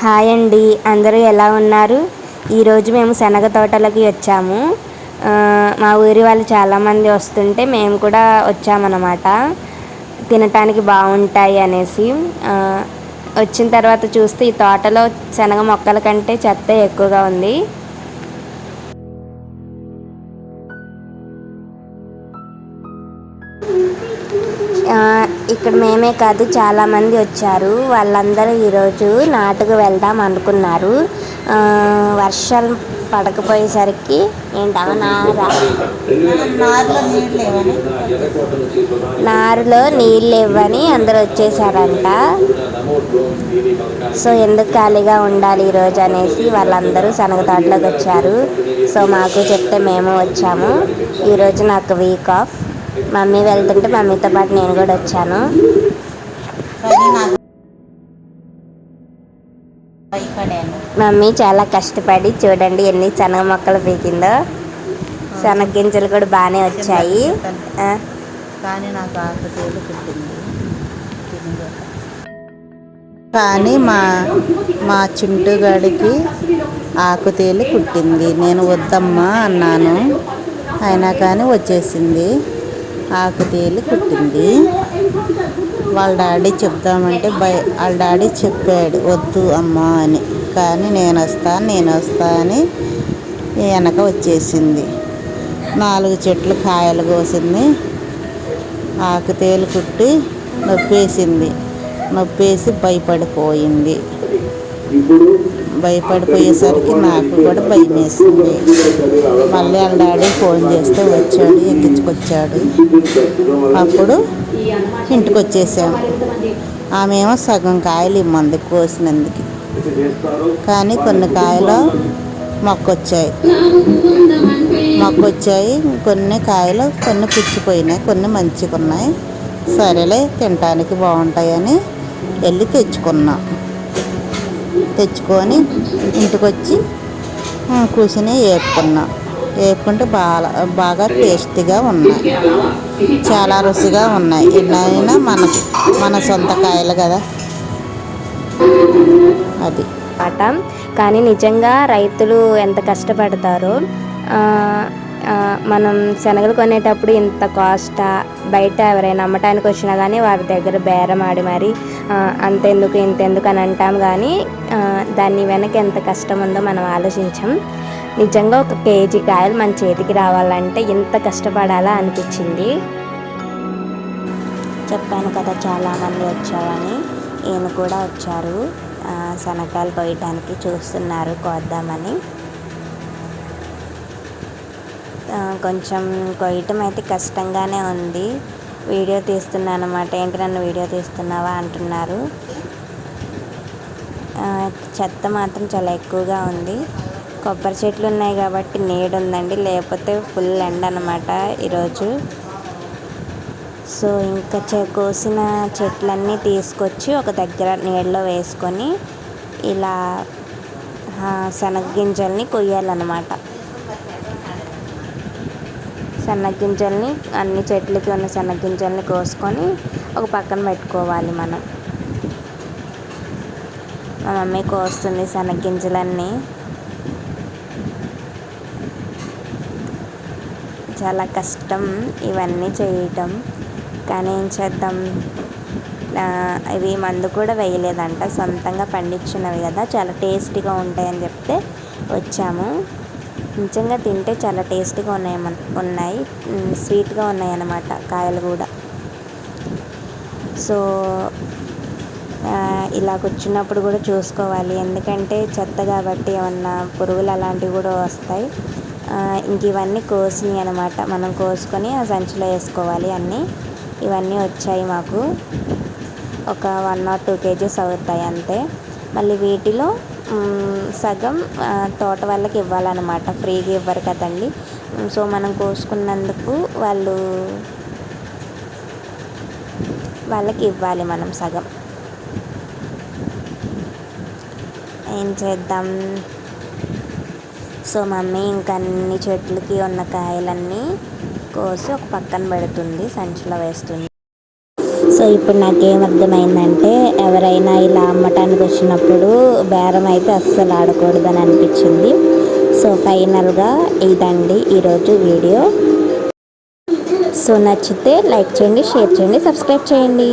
Hi అండి, అందరూ ఎలా ఉన్నారు? ఈరోజు మేము శనగ తోటలకి వచ్చాము. మా ఊరి వాళ్ళు చాలామంది వస్తుంటే మేము కూడా వచ్చామన్నమాట. తినటానికి బాగుంటాయి అనేసి. వచ్చిన తర్వాత చూస్తే ఈ తోటలో శనగ మొక్కల కంటే చెత్త ఎక్కువగా ఉంది. ఇక్కడ మేమే కాదు చాలామంది వచ్చారు. వాళ్ళందరూ ఈరోజు నాటుకు వెళ్దాం అనుకున్నారు. వర్షాలు పడకపోయేసరికి నారులో నీళ్ళు ఇవ్వని అందరూ వచ్చేసారంట. సో ఎందుకు ఖాళీగా ఉండాలి ఈరోజు అనేసి వాళ్ళందరూ శనగ తోటలోకి వచ్చారు. సో మాకు చెప్తే మేము వచ్చాము. ఈరోజు నాకు వీక్ ఆఫ్. మమ్మీ వెళ్తుంటే మమ్మీతో పాటు నేను కూడా వచ్చాను. మమ్మీ చాలా కష్టపడి చూడండి ఎన్ని శనగ మొక్కలు పీకిందో. శనగ గింజలు కూడా బాగానే వచ్చాయి. కానీ నాకు ఆకుతేలు కుట్టింది. కానీ మా చింటుగాడికి ఆకుతేలు కుట్టింది. నేను వద్దమ్మా అన్నాను, అయినా కానీ వచ్చేసింది. ఆకుతేలు కుట్టింది. వాళ్ళ డాడీ చెప్దామంటే వాళ్ళ డాడీ చెప్పాడు వద్దు అమ్మా అని. కానీ నేను వస్తా అని వెనక వచ్చేసింది. 4 చెట్లు కాయలు కోసింది. ఆకుతేలు కుట్టి నొప్పేసి భయపడిపోయింది. భయపడిపోయేసరికి నాకు కూడా భయం వేసింది. మళ్ళీ వాళ్ళ డాడీ ఫోన్ చేస్తే వచ్చాడు, ఎక్కించుకొచ్చాడు. అప్పుడు ఇంటికి వచ్చేసాము. ఆమెమో సగం కాయలు ఇమ్మంది కోసినందుకు. కానీ కొన్ని కాయలు మొక్కొచ్చాయి. కొన్ని కాయలు కొన్ని పుచ్చిపోయినాయి, కొన్ని మంచిగా ఉన్నాయి. సరేలే తినటానికి బాగుంటాయని వెళ్ళి తెచ్చుకొని ఇంటికి వచ్చి కూర్చుని వేపుకుంటే బాగా టేస్టీగా ఉన్నాయి. చాలా రుచిగా ఉన్నాయి. ఎన్నైనా మన సొంత కాయలు కదా అది. కానీ నిజంగా రైతులు ఎంత కష్టపడతారో. మనం శనగలు కొనేటప్పుడు ఇంత కాస్టా, బయట ఎవరైనా అమ్మటానికి వచ్చినా కానీ వారి దగ్గర బేరం ఆడి మరి అంతెందుకు ఇంతెందుకు అని అంటాం. కానీ దాని వెనక ఎంత కష్టం ఉందో మనం ఆలోచించాం. నిజంగా 1 కేజీ కాయలు మన చేతికి రావాలంటే ఎంత కష్టపడాలా అనిపించింది. చెప్పాను కదా చాలామంది వచ్చారని. ఈయన కూడా వచ్చారు. శనగకాయలు కోయటానికి చూస్తున్నారు, కోద్దామని. కొంచెం కొయ్యటం అయితే కష్టంగానే ఉంది. వీడియో తీస్తున్నాను అన్నమాట. ఏంటి నన్ను వీడియో తీస్తున్నావా అంటున్నారు. చెత్త మాత్రం చాలా ఎక్కువగా ఉంది. కొబ్బరి చెట్లు ఉన్నాయి కాబట్టి నీడ ఉందండి, లేకపోతే ఫుల్ ఎండ అన్నమాట ఈరోజు. సో ఇంకా కోసిన చెట్లన్నీ తీసుకొచ్చి ఒక దగ్గర నీళ్ళలో వేసుకొని ఇలా శనగ గింజల్ని కొయ్యాలన్నమాట. శనగగింజల్ని అన్ని చెట్లకి ఉన్న శనగగింజల్ని కోసుకొని ఒక పక్కన పెట్టుకోవాలి మనం. మా మమ్మీ కోస్తుంది శనగగింజలన్నీ. చాలా కష్టం ఇవన్నీ చేయటం, కానీ ఏం చేద్దాం. ఇవి మందు కూడా వేయలేదంట, సొంతంగా పండించినవి కదా, చాలా టేస్టీగా ఉంటాయని చెప్తే వచ్చాము. నిజంగా తింటే చాలా టేస్టీగా ఉన్నాయి, స్వీట్గా ఉన్నాయి అన్నమాట కాయలు కూడా. సో ఇలా కూర్చున్నప్పుడు కూడా చూసుకోవాలి, ఎందుకంటే చెత్త కాబట్టి ఏమన్నా పురుగులు అలాంటివి కూడా వస్తాయి. ఇంక ఇవన్నీ కోసినాయి అన్నమాట. మనం కోసుకొని ఆ సంచిలో వేసుకోవాలి అన్నీ. ఇవన్నీ వచ్చాయి మాకు. ఒక 1 or 2 kgs అవుతాయి అంతే. మళ్ళీ వీటిలో సగం తోట వాళ్ళకి ఇవ్వాలన్నమాట. ఫ్రీగా ఇవ్వరు కదండి. సో మనం కోసుకున్నందుకు వాళ్ళకి ఇవ్వాలి మనం సగం. ఏం చేద్దాం. సో మమ్మీ ఇంకా అన్ని చెట్లకి ఉన్న కాయలన్నీ కోసి ఒక పక్కన పెడుతుంది, సంచిలో వేస్తుంది. సో ఇప్పుడు నాకేమర్థమైందంటే ఎవరైనా ఇలా అమ్మటానికి వచ్చినప్పుడు బేరం అయితే అస్సలు ఆడకూడదని అనిపించింది. సో ఫైనల్గా ఇదండి ఈరోజు వీడియో. సో నచ్చితే లైక్ చేయండి, షేర్ చేయండి, సబ్స్క్రైబ్ చేయండి.